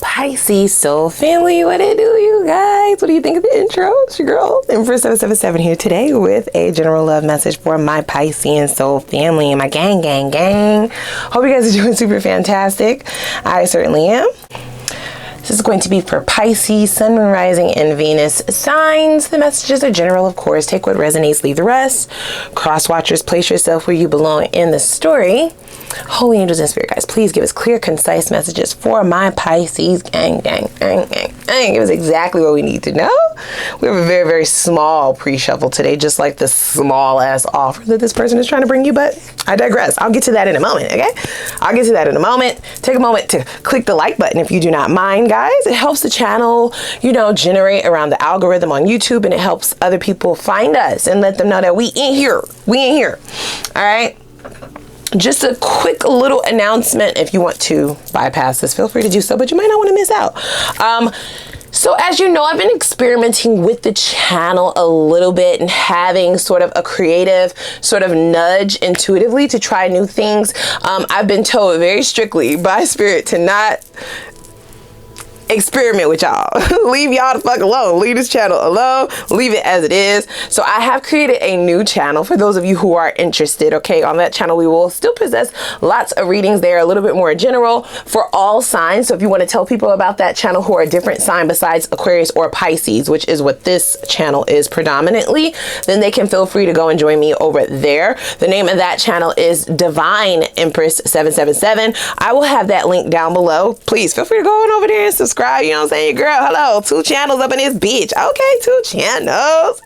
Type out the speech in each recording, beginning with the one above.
Pisces soul family, what it do, you guys? What do you think of the intro? It's your girl Empress 777 here today with a general love message for my Piscean soul family and my gang. Hope you guys are doing super fantastic. I certainly am. This is going to be for Pisces, Sun, Moon, Rising, and Venus signs. The messages are general, of course. Take what resonates, leave the rest. Cross watchers, place yourself where you belong in the story. Holy angels and spirit guides, please give us clear, concise messages for my Pisces gang. Give us exactly what we need to know. We have a very, very small pre-shuffle today, just like the small ass offer that this person is trying to bring you, but I digress. I'll get to that in a moment, okay? I'll get to that in a moment. Take a moment to click the like button if you do not mind, guys. It helps the channel, generate around the algorithm on YouTube, and it helps other people find us and let them know that we in here. All right? Just a quick little announcement. If you want to bypass this, feel free to do so, but you might not want to miss out. So as you know, I've been experimenting with the channel a little bit and having sort of a creative sort of nudge intuitively to try new things. I've been told very strictly by spirit to not experiment with y'all. Leave y'all the fuck alone. Leave this channel alone. Leave it as it is. So I have created a new channel for those of you who are interested. Okay, on that channel we will still possess lots of readings there, a little bit more general for all signs. So if you want to tell people about that channel who are a different sign besides Aquarius or Pisces, which is what this channel is predominantly, then they can feel free to go and join me over there. The name of that channel is Divine Empress 777. I will have that link down below. Please feel free to go on over there and subscribe. You know what I'm saying? Girl, hello, 2 channels up in this bitch. Okay, 2 channels.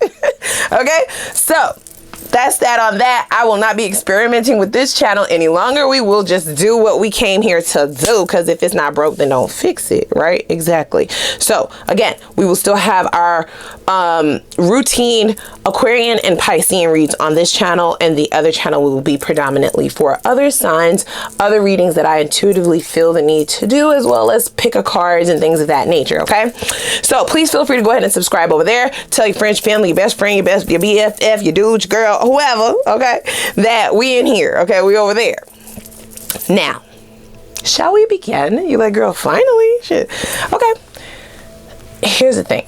Okay, so that's that on that. I will not be experimenting with this channel any longer. We will just do what we came here to do, because if it's not broke, then don't fix it, right? Exactly. So again, we will still have our routine Aquarian and Piscean reads on this channel, and the other channel will be predominantly for other signs, other readings that I intuitively feel the need to do, as well as pick a cards and things of that nature. Okay, so please feel free to go ahead and subscribe over there. Tell your friends, family, your best friend, your BFF, your dude, your girl, whoever, okay, that we in here. Okay, we over there. Now, shall we begin? You like, girl, finally? Shit. Okay, here's the thing.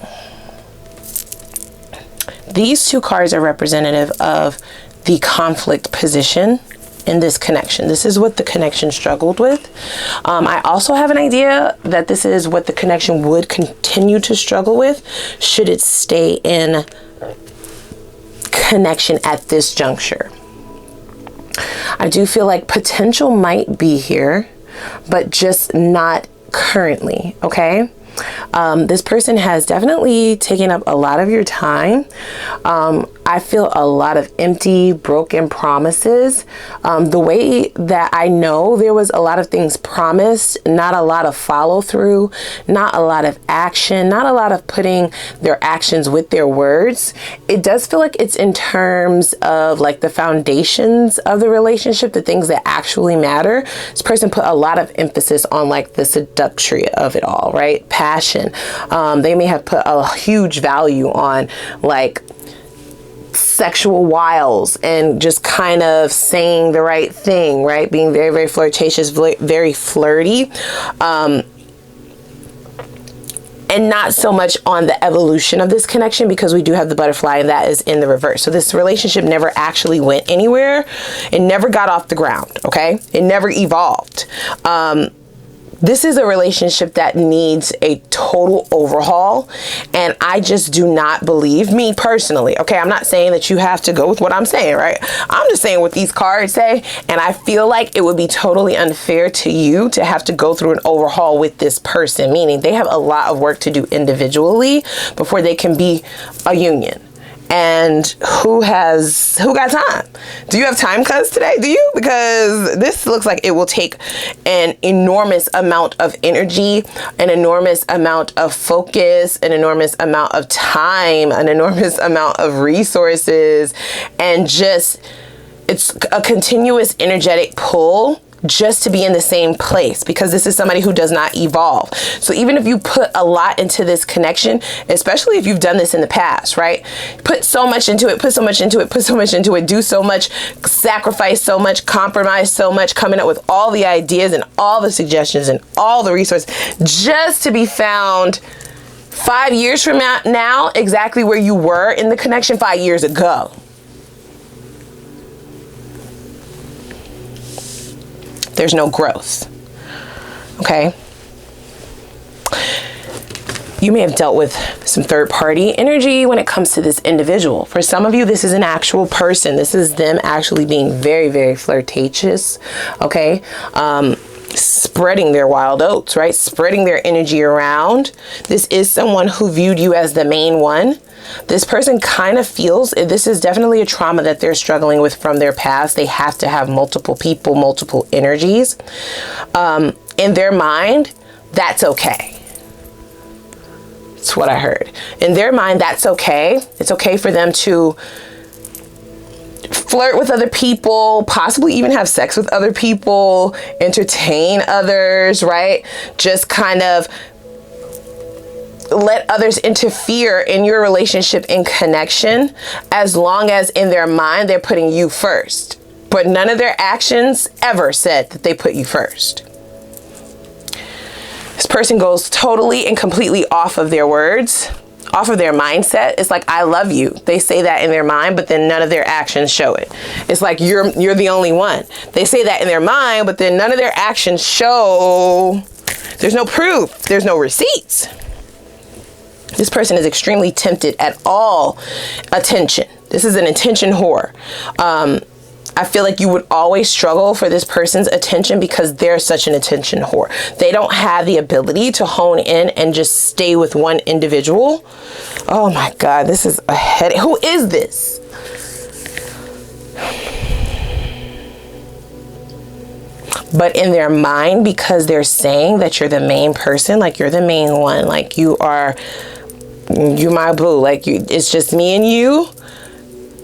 These 2 cards are representative of the conflict position in this connection. This is what the connection struggled with. I also have an idea that this is what the connection would continue to struggle with should it stay in connection at this juncture. I do feel like potential might be here, but just not currently, okay? This person has definitely taken up a lot of your time. I feel a lot of empty, broken promises. The way that I know there was a lot of things promised, not a lot of follow through, not a lot of action, not a lot of putting their actions with their words. It does feel like it's in terms of like the foundations of the relationship, the things that actually matter. This person put a lot of emphasis on like the seductress of it all, right? Passion. They may have put a huge value on like sexual wiles and just kind of saying the right thing, right? Being very, very flirtatious, very flirty. And not so much on the evolution of this connection, because we do have the butterfly and that is in the reverse. So this relationship never actually went anywhere. It never got off the ground, okay? It never evolved. This is a relationship that needs a total overhaul, and I just do not believe, me personally, okay, I'm not saying that you have to go with what I'm saying, right? I'm just saying what these cards say, and I feel like it would be totally unfair to you to have to go through an overhaul with this person, meaning they have a lot of work to do individually before they can be a union. And who got time? Do you have time, cuz, today? Do you? Because this looks like it will take an enormous amount of energy, an enormous amount of focus, an enormous amount of time, an enormous amount of resources, and just, it's a continuous energetic pull just to be in the same place, because this is somebody who does not evolve. So even if you put a lot into this connection, especially if you've done this in the past, right? Put so much into it, put so much into it, put so much into it, do so much, sacrifice so much, compromise so much, coming up with all the ideas and all the suggestions and all the resources, just to be found 5 years from now exactly where you were in the connection 5 years ago. There's no growth. Okay. You may have dealt with some third party energy when it comes to this individual. For some of you, this is an actual person. This is them actually being very, very flirtatious. Okay. Spreading their wild oats, right? Spreading their energy around. This is someone who viewed you as the main one. This person kind of feels, this is definitely a trauma that they're struggling with from their past. They have to have multiple people, multiple energies. In their mind, that's okay. That's what I heard. In their mind, that's okay. It's okay for them to flirt with other people, possibly even have sex with other people, entertain others, right? Just kind of let others interfere in your relationship and connection, as long as in their mind they're putting you first. But none of their actions ever said that they put you first. This person goes totally and completely off of their words, off of their mindset. It's like, I love you. They say that in their mind, but then none of their actions show it. It's like, you're the only one. They say that in their mind, but then none of their actions show. There's no proof. There's no receipts. This person is extremely tempted at all attention. This is an attention whore. I feel like you would always struggle for this person's attention because they're such an attention whore. They don't have the ability to hone in and just stay with one individual. Oh my God, this is a headache. Who is this? But in their mind, because they're saying that you're the main person, like you're the main one, like you're my boo, like it's just me and you,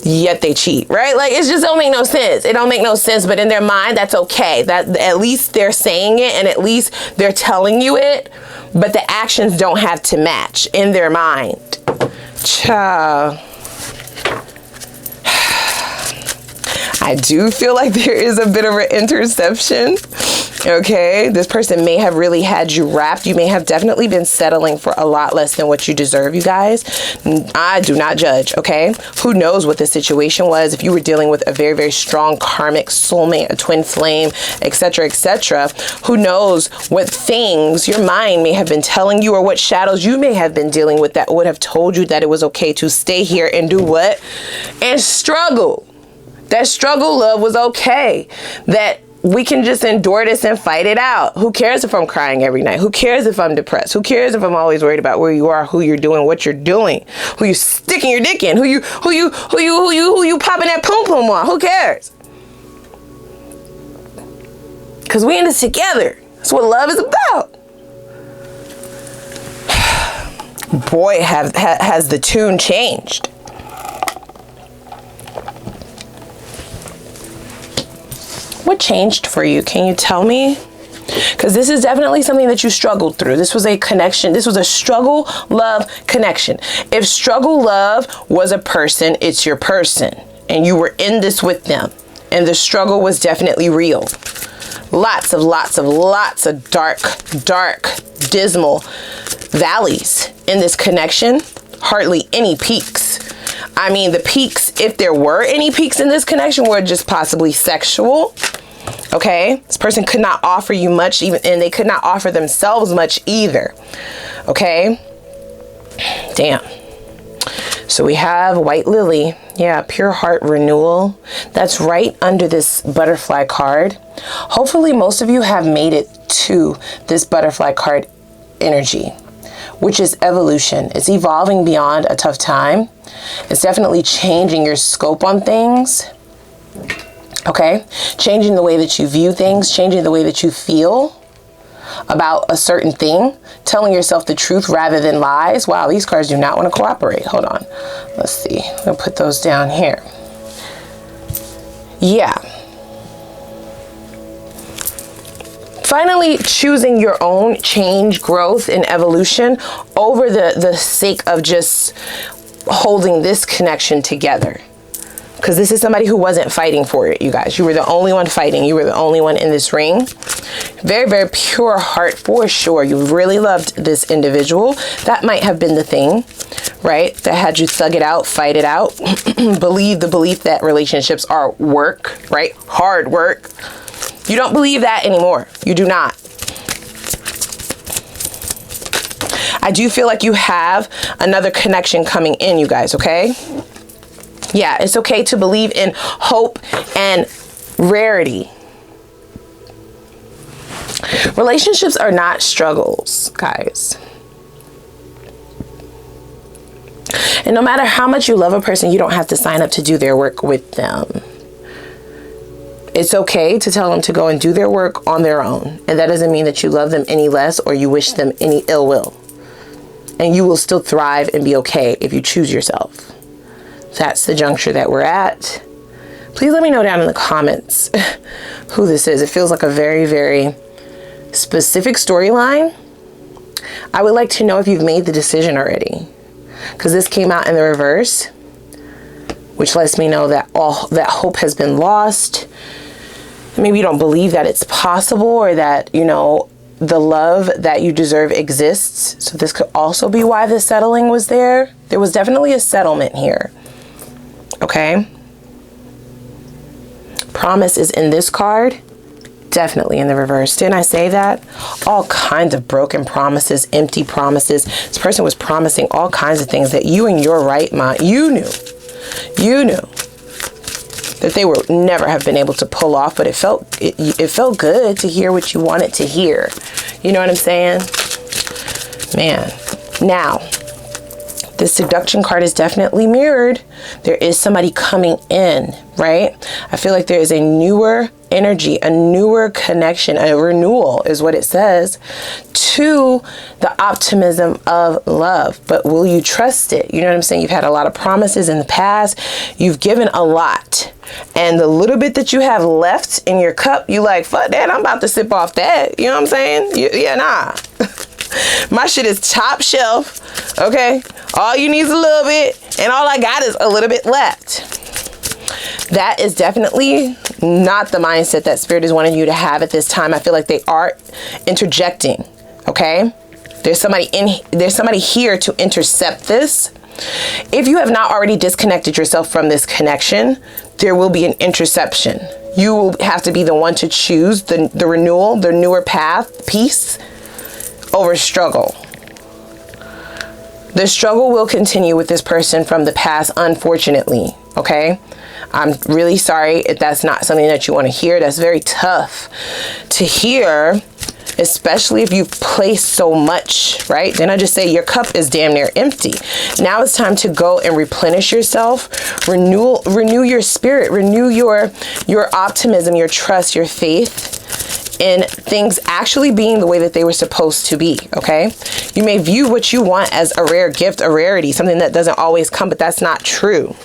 yet they cheat, right? Like, it just don't make no sense. It don't make no sense, but in their mind, that's okay. That at least they're saying it, and at least they're telling you it, but the actions don't have to match in their mind. Child. I do feel like there is a bit of an interception. Okay, this person may have really had you wrapped. You may have definitely been settling for a lot less than what you deserve, you guys. I do not judge, okay? Who knows what the situation was? If you were dealing with a very, very strong karmic soulmate, a twin flame, etc., etc., who knows what things your mind may have been telling you, or what shadows you may have been dealing with that would have told you that it was okay to stay here and do what? And struggle. That struggle love was okay. That we can just endure this and fight it out. Who cares if I'm crying every night? Who cares if I'm depressed? Who cares if I'm always worried about where you are, who you're doing, what you're doing, who you sticking your dick in, who you popping that pom pom on? Who cares? Because we in this together. That's what love is about. Boy, has the tune changed. What changed for you? Can you tell me? Because this is definitely something that you struggled through. This was a connection. This was a struggle love connection. If struggle love was a person, it's your person. And you were in this with them. And the struggle was definitely real. Lots of dark, dismal valleys in this connection. Hardly any peaks. I mean, the peaks, if there were any peaks in this connection, were just possibly sexual. Okay, this person could not offer you much, even, and they could not offer themselves much either. Okay, damn. So we have white lily. Yeah, pure heart renewal. That's right under this butterfly card. Hopefully most of you have made it to this butterfly card energy, which is evolution. It's evolving beyond a tough time. It's definitely changing your scope on things. Okay, changing the way that you view things, changing the way that you feel about a certain thing, telling yourself the truth rather than lies. Wow, these cards do not want to cooperate. Hold on. Let's see. I'm going to put those down here. Yeah. Finally, choosing your own change, growth, and evolution over the sake of just holding this connection together. Because this is somebody who wasn't fighting for it, you guys. You were the only one fighting. You were the only one in this ring. Very, very pure heart for sure. You really loved this individual. That might have been the thing, right? That had you thug it out, fight it out. Believe the belief that relationships are work, right? Hard work. You don't believe that anymore. You do not. I do feel like you have another connection coming in, you guys, okay? Yeah, it's okay to believe in hope and rarity. Relationships are not struggles, guys. And no matter how much you love a person, you don't have to sign up to do their work with them. It's okay to tell them to go and do their work on their own. And that doesn't mean that you love them any less or you wish them any ill will. And you will still thrive and be okay if you choose yourself. That's the juncture that we're at. Please let me know down in the comments who this is. It feels like a very, very specific storyline. I would like to know if you've made the decision already, because this came out in the reverse, which lets me know that all that hope has been lost. Maybe you don't believe that it's possible, or that, you know, the love that you deserve exists. So this could also be why the settling was there. There was definitely a settlement here. Okay. Promise is in this card. Definitely in the reverse. Didn't I say that? All kinds of broken promises, empty promises. This person was promising all kinds of things that you in your right mind, you knew that they would never have been able to pull off, but it felt good to hear what you wanted to hear. You know what I'm saying? Man. Now, the seduction card is definitely mirrored. There is somebody coming in, right? I feel like there is a newer energy, a newer connection, a renewal is what it says, to the optimism of love. But will you trust it? You know what I'm saying? You've had a lot of promises in the past. You've given a lot. And the little bit that you have left in your cup, you like, fuck that, I'm about to sip off that. You know what I'm saying? Yeah, nah. My shit is top shelf, okay? All you need is a little bit, and all I got is a little bit left. That is definitely not the mindset that Spirit is wanting you to have at this time. I feel like they are interjecting, okay? There's somebody here to intercept this. If you have not already disconnected yourself from this connection, there will be an interception. You will have to be the one to choose the renewal, the newer path, peace, over struggle. The struggle will continue with this person from the past, unfortunately, okay? I'm really sorry if that's not something that you want to hear. That's very tough to hear, especially if you've placed so much, right? Then I just say your cup is damn near empty. Now it's time to go and replenish yourself, renew your spirit, renew your optimism, your trust, your faith in things actually being the way that they were supposed to be, okay? You may view what you want as a rare gift, a rarity, something that doesn't always come, but that's not true.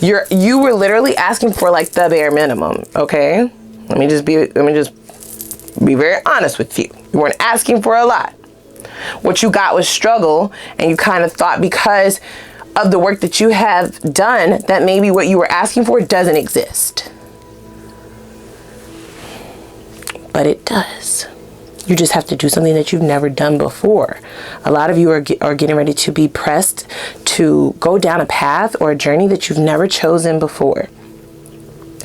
You were literally asking for like the bare minimum, okay? Let me just be very honest with you. You weren't asking for a lot. What you got was struggle, and you kind of thought because of the work that you have done that maybe what you were asking for doesn't exist. But it does. You just have to do something that you've never done before. A lot of you are getting ready to be pressed to go down a path or a journey that you've never chosen before.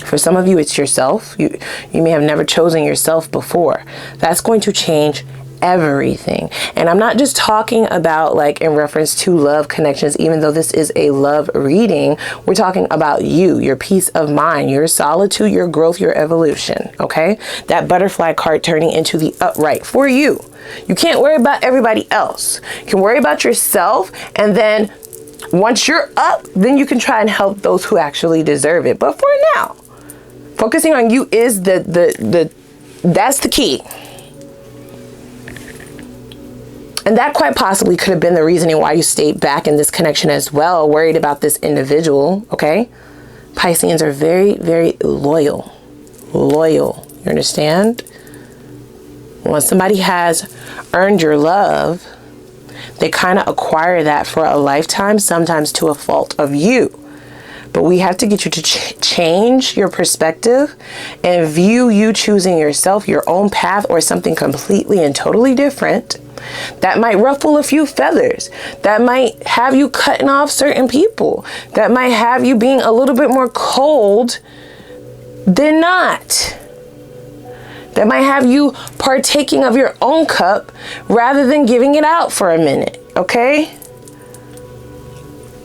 For some of you, it's yourself. You may have never chosen yourself before. That's going to change everything. And I'm not just talking about like in reference to love connections, even though this is a love reading. We're talking about you, your peace of mind, your solitude, your growth, your evolution. Okay? That butterfly card turning into the upright for you. You can't worry about everybody else. You can worry about yourself, and then once you're up, then you can try and help those who actually deserve it. But for now, focusing on you is that's the key. And that quite possibly could have been the reasoning why you stayed back in this connection as well, worried about this individual, okay? Pisceans are very, very loyal. Loyal, you understand? Once somebody has earned your love, they kind of acquire that for a lifetime, sometimes to a fault of you. But we have to get you to change your perspective and view you choosing yourself, your own path, or something completely and totally different. That might ruffle a few feathers. That might have you cutting off certain people. That might have you being a little bit more cold than not. That might have you partaking of your own cup rather than giving it out for a minute, okay?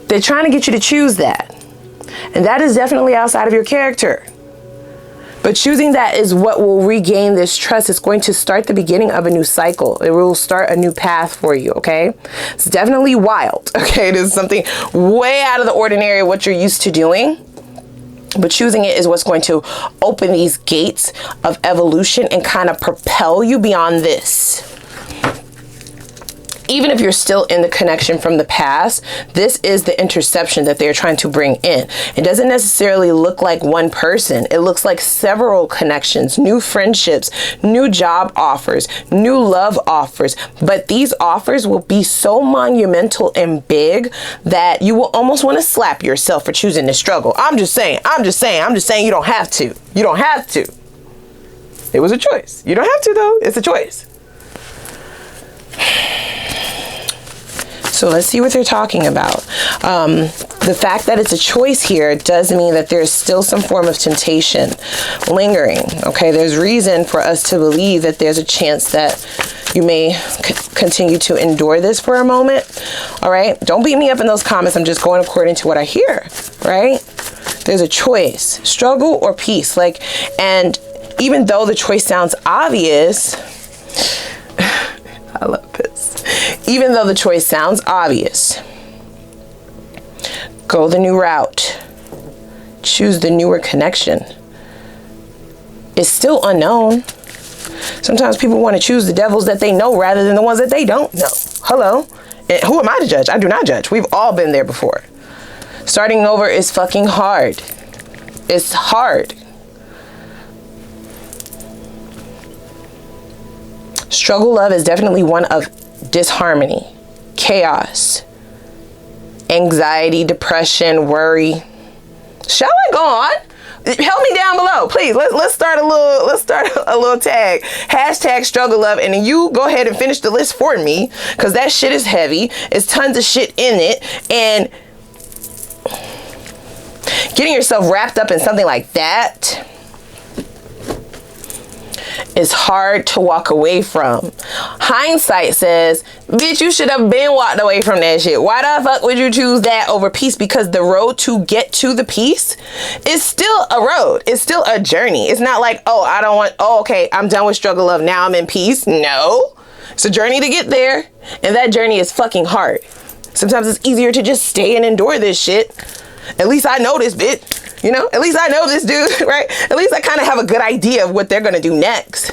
They're trying to get you to choose that. And that is definitely outside of your character. But choosing that is what will regain this trust. It's going to start the beginning of a new cycle. It will start a new path for you, okay? It's definitely wild, okay? It is something way out of the ordinary of what you're used to doing. But choosing it is what's going to open these gates of evolution and kind of propel you beyond this. Even if you're still in the connection from the past, this is the interception that they're trying to bring in. It doesn't necessarily look like one person. It looks like several connections, new friendships, new job offers, new love offers. But these offers will be so monumental and big that you will almost want to slap yourself for choosing to struggle. I'm just saying you don't have to. You don't have to. It was a choice. You don't have to though. It's a choice. So let's see what they're talking about. The fact that it's a choice here does mean that there's still some form of temptation lingering. Okay, there's reason for us to believe that there's a chance that you may continue to endure this for a moment. All right, don't beat me up in those comments. I'm just going according to what I hear, right? There's a choice, struggle or peace. Like, and even though the choice sounds obvious, I love this. Even though the choice sounds obvious, go the new route. Choose the newer connection. It's still unknown. Sometimes people want to choose the devils that they know rather than the ones that they don't know. Hello. And who am I to judge? I do not judge. We've all been there before. Starting over is fucking hard. It's hard. Struggle love is definitely one of disharmony, chaos, anxiety, depression, worry. Shall I go on? Help me down below, please. Let's start a little tag. Hashtag struggle love, and then you go ahead and finish the list for me, because that shit is heavy. It's tons of shit in it, and getting yourself wrapped up in something like that is hard to walk away from. Hindsight says, bitch, you should have been walked away from that shit. Why the fuck would you choose that over peace? Because the road to get to the peace is still a road. It's still a journey. It's not like, okay, I'm done with struggle love. Now I'm in peace. No, it's a journey to get there. And that journey is fucking hard. Sometimes it's easier to just stay and endure this shit. At least I know this bitch. You know, at least I know this dude, right? At least I kind of have a good idea of what they're going to do next.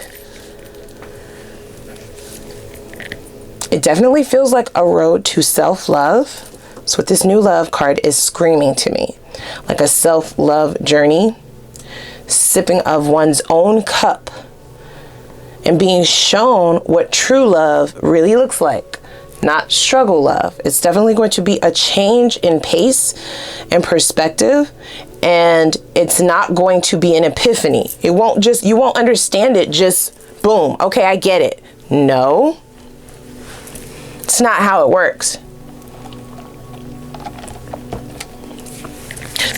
It definitely feels like a road to self-love. That's what this new love card is screaming to me. Like a self-love journey. Sipping of one's own cup. And being shown what true love really looks like. Not struggle love. It's definitely going to be a change in pace and perspective. And it's not going to be an epiphany. You won't understand it just boom. Okay, I get it. No, it's not how it works.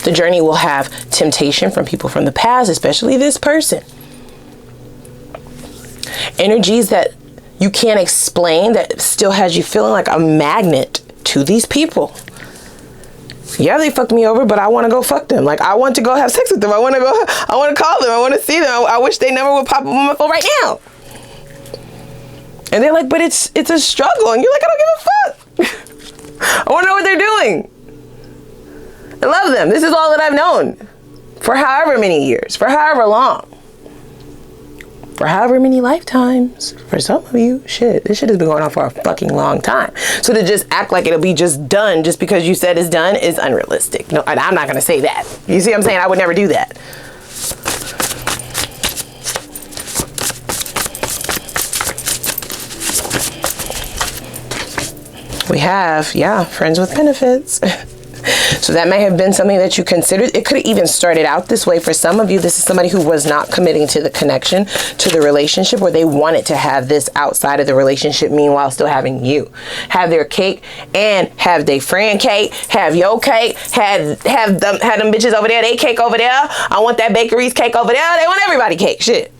The journey will have temptation from people from the past, especially this person. Energies that you can't explain that still has you feeling like a magnet to these people. Yeah, they fucked me over, but I want to go fuck them. Like, I want to go have sex with them. I want to call them. I want to see them. I wish they never would pop up on my phone right now. And they're like, but it's a struggle. And you're like, I don't give a fuck. I want to know what they're doing. I love them. This is all that I've known for however many years, for however long. For however many lifetimes. For some of you, shit, this shit has been going on for a fucking long time. So to just act like it'll be just done just because you said it's done is unrealistic. No, I'm not gonna say that. You see what I'm saying? I would never do that. We have, yeah, friends with benefits. So that may have been something that you considered. It could have even started out this way. For some of you, this is somebody who was not committing to the connection, to the relationship, or they wanted to have this outside of the relationship, meanwhile still having you. Have their cake and have their friend cake, have your cake, have them bitches over there, they cake over there. I want that bakery's cake over there. They want everybody cake. Shit.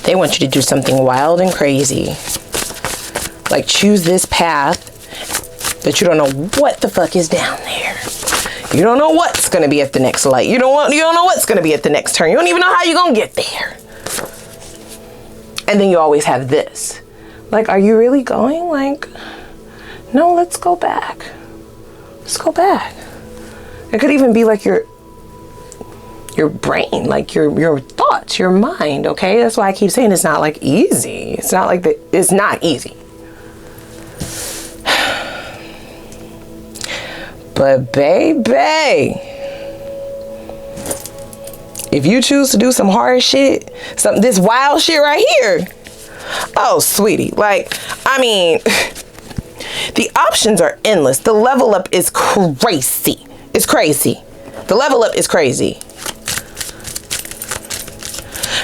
They want you to do something wild and crazy. Like choose this path, but you don't know what the fuck is down there. You don't know what's gonna be at the next light. You don't know what's gonna be at the next turn. You don't even know how you're gonna get there. And then you always have this. Like, are you really going? Like, no, let's go back. Let's go back. It could even be like your brain, like your thoughts, your mind, okay? That's why I keep saying it's not like easy. It's not like it's not easy. But baby, if you choose to do some hard shit, this wild shit right here, oh sweetie, like, I mean, the options are endless. The level up is crazy. It's crazy. The level up is crazy.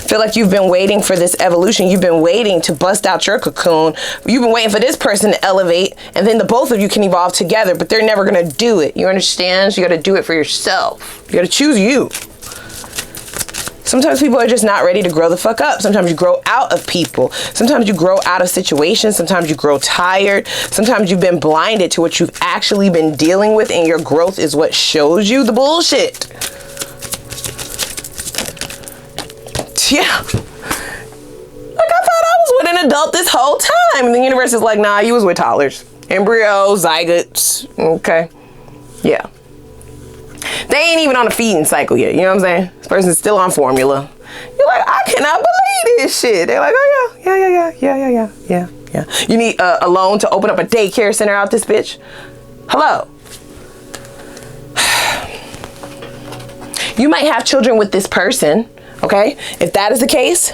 Feel like you've been waiting for this evolution. You've been waiting to bust out your cocoon. You've been waiting for this person to elevate, and then the both of you can evolve together, but they're never gonna do it. You understand? So you gotta do it for yourself. You gotta choose you. Sometimes people are just not ready to grow the fuck up. Sometimes you grow out of people. Sometimes you grow out of situations. Sometimes you grow tired. Sometimes you've been blinded to what you've actually been dealing with, and your growth is what shows you the bullshit. Yeah. Like, I thought I was with an adult this whole time. And the universe is like, nah, you was with toddlers. Embryos, zygotes. Okay. Yeah. They ain't even on a feeding cycle yet. You know what I'm saying? This person's still on formula. You're like, I cannot believe this shit. They're like, oh yeah. You need a loan to open up a daycare center out this bitch? Hello. You might have children with this person. Okay, if that is the case,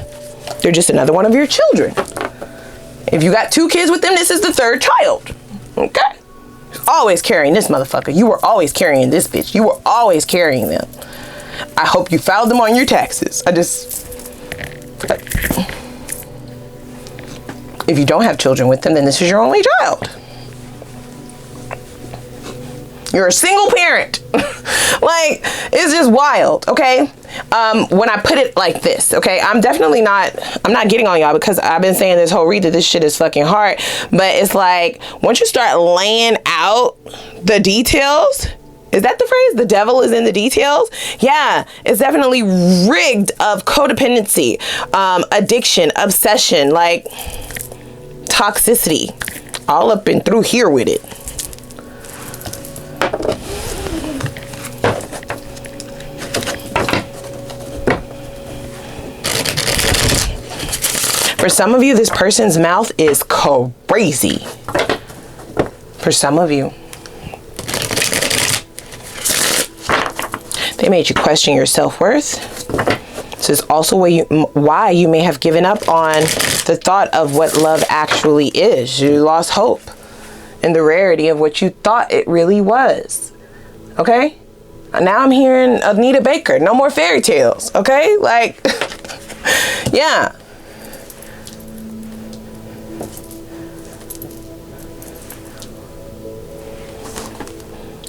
they're just another one of your children. If you got 2 kids with them, this is the 3rd child. Okay, always carrying this motherfucker. You were always carrying this bitch. You were always carrying them. I hope you filed them on your taxes. If you don't have children with them, then this is your only child. You're a single parent. Like, it's just wild, okay? When I put it like this, okay, I'm not getting on y'all because I've been saying this whole read that this shit is fucking hard. But it's like, once you start laying out the details, is that the phrase? The devil is in the details? Yeah, it's definitely rigged of codependency, addiction, obsession, like toxicity, all up and through here with it. For some of you, this person's mouth is crazy. For some of you, they made you question your self-worth. This is also why you may have given up on the thought of what love actually is. You lost hope in the rarity of what you thought it really was. Okay? Now I'm hearing Anita Baker. No more fairy tales. Okay? Like, yeah.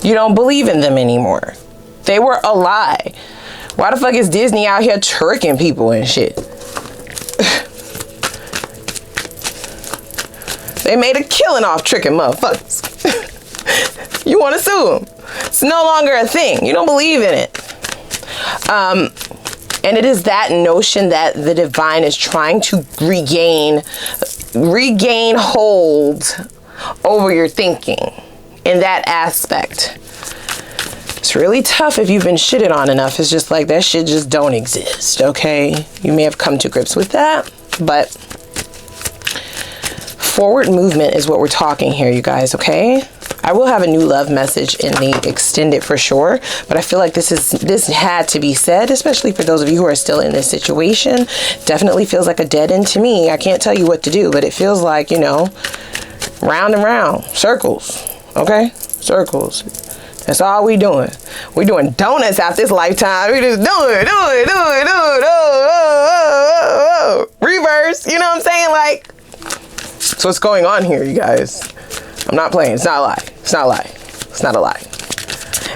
You don't believe in them anymore. They were a lie. Why the fuck is Disney out here tricking people and shit? They made a killing off tricking motherfuckers. You want to sue them. It's no longer a thing. You don't believe in it. And it is that notion that the divine is trying to regain hold over your thinking in that aspect. It's really tough if you've been shitted on enough. It's just like that shit just don't exist, okay? You may have come to grips with that, but forward movement is what we're talking here, you guys, okay? I will have a new love message in the extended for sure, but I feel like this had to be said, especially for those of you who are still in this situation. Definitely feels like a dead end to me. I can't tell you what to do, but it feels like, you know, round and round, circles, okay? Circles. That's all we doing. We doing donuts out this lifetime. We just do it. Reverse, you know what I'm saying? Like, so what's going on here, you guys? I'm not playing. It's not a lie. It's not a lie. It's not a lie.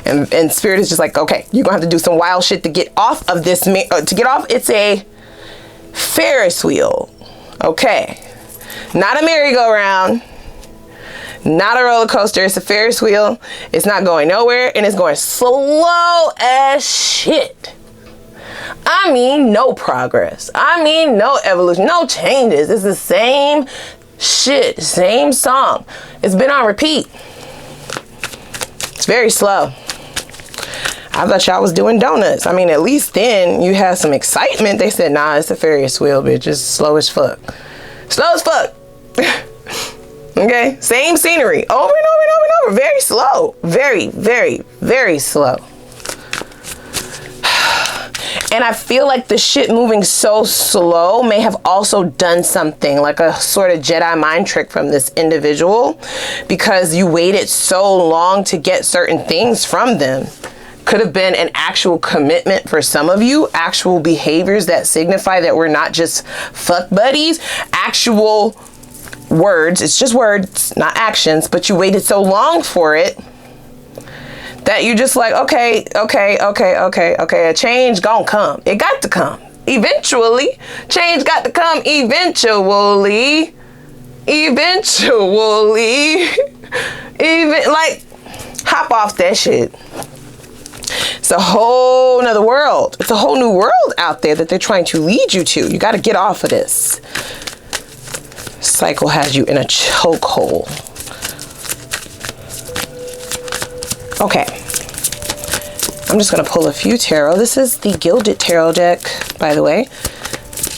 And Spirit is just like, okay, you're gonna have to do some wild shit to get off of this. To get off, it's a Ferris wheel. Okay, not a merry-go-round. Not a roller coaster. It's a Ferris wheel. It's not going nowhere, and it's going slow as shit. I mean, no progress. I mean, no evolution, no changes. It's the same shit, same song. It's been on repeat. It's very slow. I thought y'all was doing donuts. I mean, at least then you had some excitement. They said, nah, it's a Ferris wheel, bitch. It's slow as fuck. Slow as fuck. Okay, same scenery over and over and over and over. Very slow. Very, very, very slow. And I feel like the shit moving so slow may have also done something, like a sort of Jedi mind trick from this individual, because you waited so long to get certain things from them. Could have been an actual commitment for some of you, actual behaviors that signify that we're not just fuck buddies, actual words. It's just words, not actions, but you waited so long for it that you just like, okay, a change gonna come. It got to come. Eventually. Change got to come eventually. Eventually. Even, like, hop off that shit. It's a whole nother world. It's a whole new world out there that they're trying to lead you to. You got to get off of this. Cycle has you in a chokehold. Okay. I'm just going to pull a few tarot. This is the Gilded Tarot deck, by the way.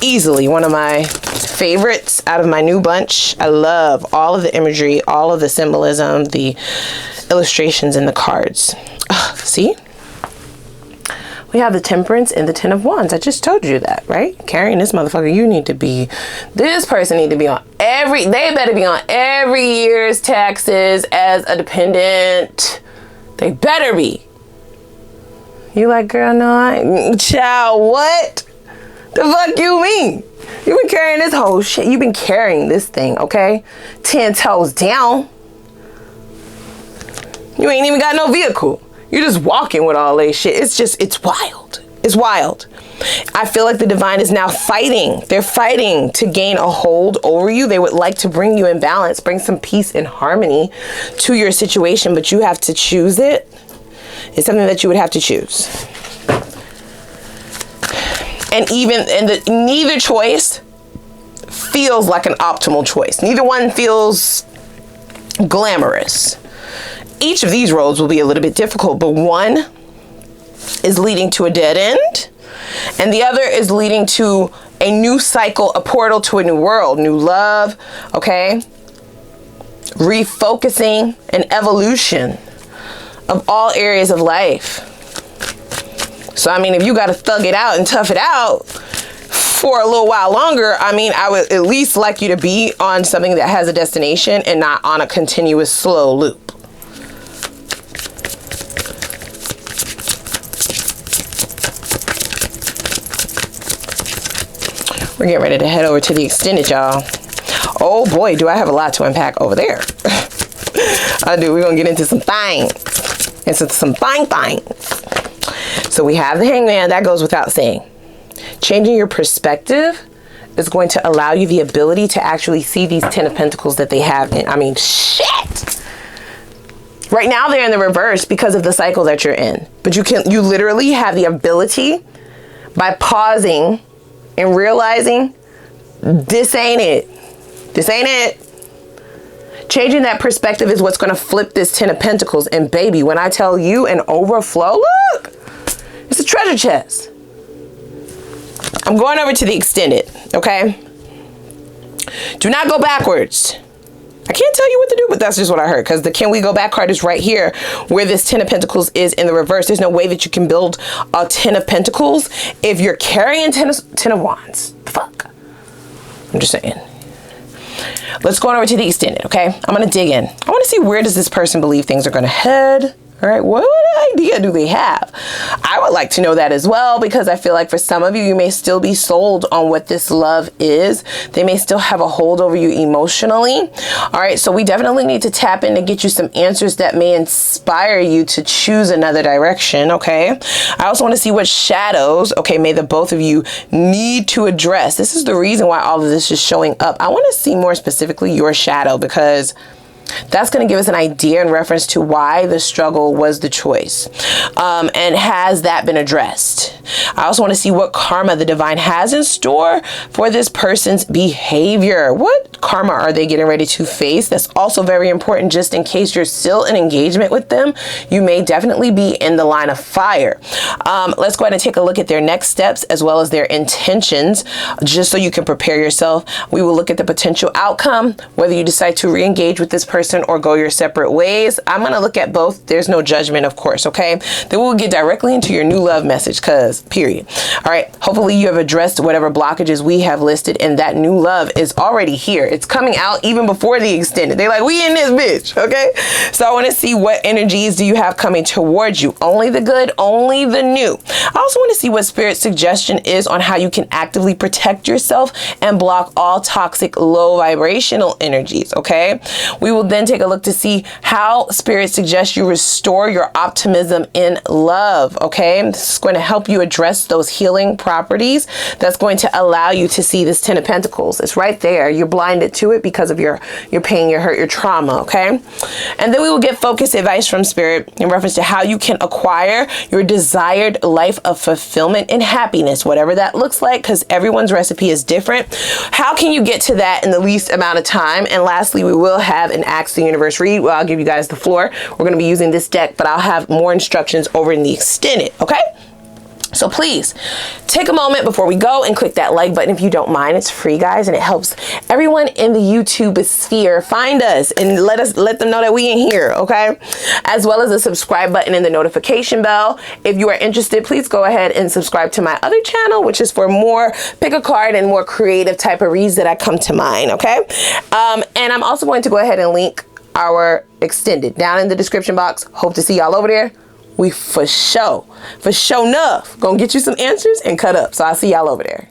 Easily one of my favorites out of my new bunch. I love all of the imagery, all of the symbolism, the illustrations in the cards. See? We have the Temperance and the Ten of Wands. I just told you that, right? Carrying this motherfucker, you need to be, this person need to be on they better be on every year's taxes as a dependent. They better be. You like, girl, no, I ain't. Child, what? The fuck you mean? You've been carrying this whole shit. You've been carrying this thing, okay? 10 toes down. You ain't even got no vehicle. You're just walking with all that shit. It's wild. It's wild. I feel like the divine is now fighting. They're fighting to gain a hold over you. They would like to bring you in balance, bring some peace and harmony to your situation, but you have to choose it. It's something that you would have to choose. And neither choice feels like an optimal choice. Neither one feels glamorous. Each of these roads will be a little bit difficult, but one is leading to a dead end, and the other is leading to a new cycle, a portal to a new world, new love, okay? Refocusing and evolution of all areas of life. So, I mean, if you got to thug it out and tough it out for a little while longer, I mean, I would at least like you to be on something that has a destination and not on a continuous slow loop. We're getting ready to head over to the extended, y'all. Oh boy, do I have a lot to unpack over there. I do. We're going to get into some things. Into some things. So we have the Hangman. That goes without saying. Changing your perspective is going to allow you the ability to actually see these 10 of Pentacles that they have in. I mean, shit. Right now they're in the reverse because of the cycle that you're in. But you literally have the ability, by pausing and realizing this ain't it. This ain't it. Changing that perspective is what's going to flip this 10 of Pentacles. And baby, when I tell you an overflow, look, it's a treasure chest. I'm going over to the extended, okay? Do not go backwards. I can't tell you what to do, but that's just what I heard, because the Can We Go Back card is right here where this 10 of Pentacles is in the reverse. There's no way that you can build a 10 of Pentacles if you're carrying 10 of Wands. The fuck? I'm just saying. Let's go on over to the extended, okay? I'm going to dig in. I want to see, where does this person believe things are going to head? All right, what idea do they have? I would like to know that as well, because I feel like for some of you, you may still be sold on what this love is. They may still have a hold over you emotionally. All right, so we definitely need to tap in to get you some answers that may inspire you to choose another direction, okay? I also want to see what shadows, okay, may the both of you need to address. This is the reason why all of this is showing up. I want to see more specifically your shadow, because that's going to give us an idea in reference to why the struggle was the choice. And has that been addressed? I also want to see what karma the divine has in store for this person's behavior. What karma are they getting ready to face? That's also very important, just in case you're still in engagement with them. You may definitely be in the line of fire. Let's go ahead and take a look at their next steps as well as their intentions, just so you can prepare yourself. We will look at the potential outcome, whether you decide to re-engage with this person or go your separate ways. I'm going to look at both. There's no judgment, of course, okay? Then we'll get directly into your new love message, because period. All right, hopefully you have addressed whatever blockages we have listed, and that new love is already here. It's coming out even before the extended. They're like, we in this bitch, okay? So I want to see, what energies do you have coming towards you? Only the good, only the new. I also want to see what Spirit's suggestion is on how you can actively protect yourself and block all toxic, low vibrational energies, okay? We will then take a look to see how Spirit suggests you restore your optimism in love, okay? This is going to help you address those healing properties. That's going to allow you to see this 10 of Pentacles. It's right there. You're blinded to it because of your pain, your hurt, your trauma, okay? And then we will get focused advice from Spirit in reference to how you can acquire your desired life of fulfillment and happiness, whatever that looks like, because everyone's recipe is different. How can you get to that in the least amount of time? And lastly, we will have an Ask the Universe read. Well, I'll give you guys the floor. We're going to be using this deck, but I'll have more instructions over in the extended, okay? So please take a moment before we go and click that like button if you don't mind. It's free, guys, and it helps everyone in the YouTube sphere find us and let them know that we in here, okay? As well as the subscribe button and the notification bell. If you are interested, please go ahead and subscribe to my other channel, which is for more pick a card and more creative type of reads that I come to mind, okay? And I'm also going to go ahead and link our extended down in the description box. Hope to see y'all over there. We for sure enough gonna get you some answers and cut up. So I'll see y'all over there.